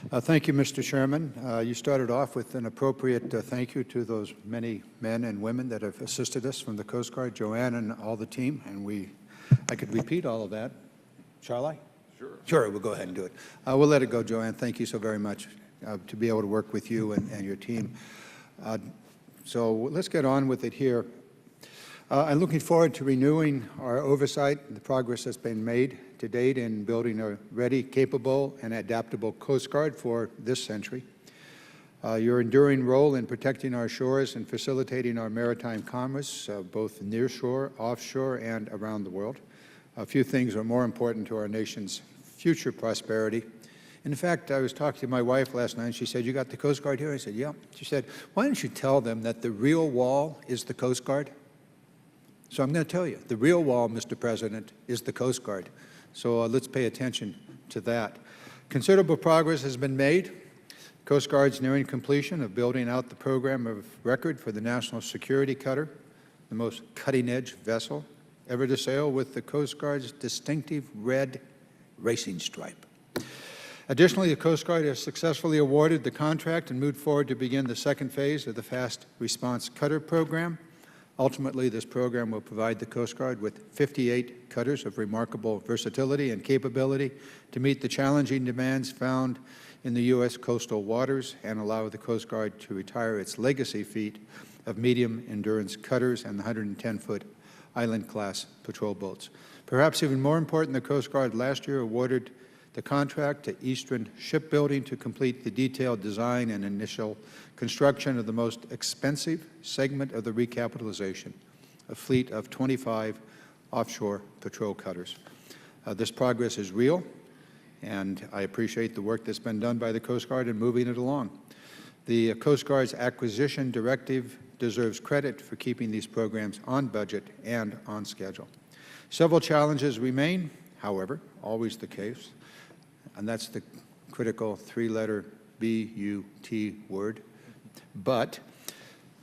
Thank you, Mr. Chairman. You started off with an appropriate thank you to those many men and women that have assisted us from the Coast Guard, Joanne and all the team, and I could repeat all of that. Shall I? Sure. Sure, we'll go ahead and do it. We'll let it go, Joanne. Thank you so very much to be able to work with you and your team. So let's get on with it here. I'm looking forward to renewing our oversight and the progress that's been made to date in building a ready, capable, and adaptable Coast Guard for this century. Your enduring role in protecting our shores and facilitating our maritime commerce, both nearshore, offshore, and around the world. A few things are more important to our nation's future prosperity. In fact, I was talking to my wife last night, and she said, "You got the Coast Guard here?" I said, "Yeah." She said, "Why don't you tell them that the real wall is the Coast Guard?" So I'm going to tell you, the real wall, Mr. President, is the Coast Guard. So let's pay attention to that. Considerable progress has been made. Coast Guard's nearing completion of building out the program of record for the National Security Cutter, the most cutting-edge vessel ever to sail with the Coast Guard's distinctive red racing stripe. Additionally, the Coast Guard has successfully awarded the contract and moved forward to begin the second phase of the Fast Response Cutter program. Ultimately, this program will provide the Coast Guard with 58 cutters of remarkable versatility and capability to meet the challenging demands found in the U.S. coastal waters and allow the Coast Guard to retire its legacy fleet of medium-endurance cutters and the 110-foot island-class patrol boats. Perhaps even more important, the Coast Guard last year awarded the contract to Eastern Shipbuilding to complete the detailed design and initial construction of the most expensive segment of the recapitalization, a fleet of 25 offshore patrol cutters. This progress is real, and I appreciate the work that's been done by the Coast Guard in moving it along. The Coast Guard's acquisition directive deserves credit for keeping these programs on budget and on schedule. Several challenges remain, however, always the case, and that's the critical three-letter B-U-T word. But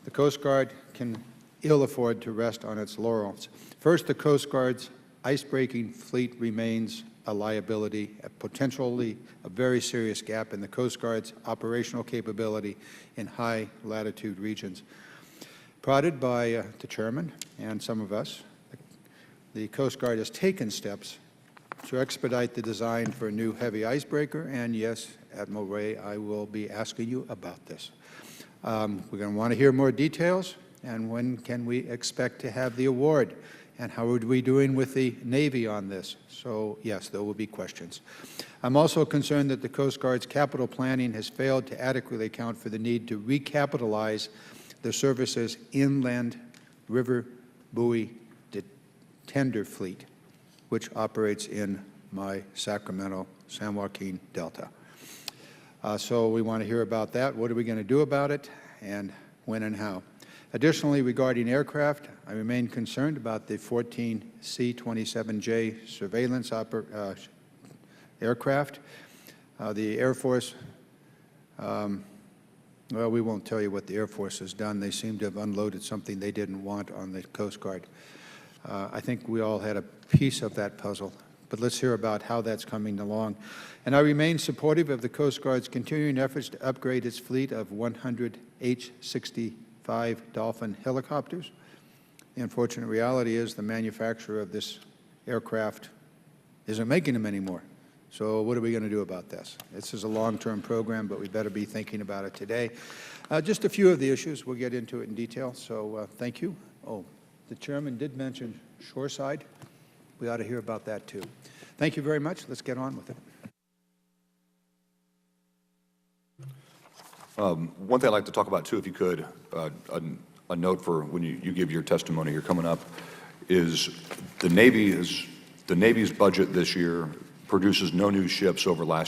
the Coast Guard can ill afford to rest on its laurels. First, the Coast Guard's ice-breaking fleet remains a liability, potentially a very serious gap in the Coast Guard's operational capability in high-latitude regions. Prodded by the Chairman and some of us, the Coast Guard has taken steps to expedite the design for a new heavy icebreaker, and yes, Admiral Ray, I will be asking you about this. We're going to want to hear more details, and when can we expect to have the award, and how are we doing with the Navy on this? So yes, there will be questions. I'm also concerned that the Coast Guard's capital planning has failed to adequately account for the need to recapitalize the service's inland river buoy tender fleet, which operates in my Sacramento, San Joaquin Delta. So we want to hear about that. What are we going to do about it, and when and how? Additionally, regarding aircraft, I remain concerned about the 14 C-27J surveillance aircraft. The Air Force, well, we won't tell you what the Air Force has done. They seem to have unloaded something they didn't want on the Coast Guard. I think we all had a piece of that puzzle, but let's hear about how that's coming along. And I remain supportive of the Coast Guard's continuing efforts to upgrade its fleet of 100 H-65 Dolphin helicopters. The unfortunate reality is the manufacturer of this aircraft isn't making them anymore. So what are we going to do about this? This is a long-term program, but we better be thinking about it today. Just a few of the issues. We'll get into it in detail, so thank you. Oh, the Chairman did mention shoreside. We ought to hear about that, too. Thank you very much. Let's get on with it. One thing I'd like to talk about, too, if you could, a note for when you give your testimony here coming up, is the Navy's budget this year produces no new ships over last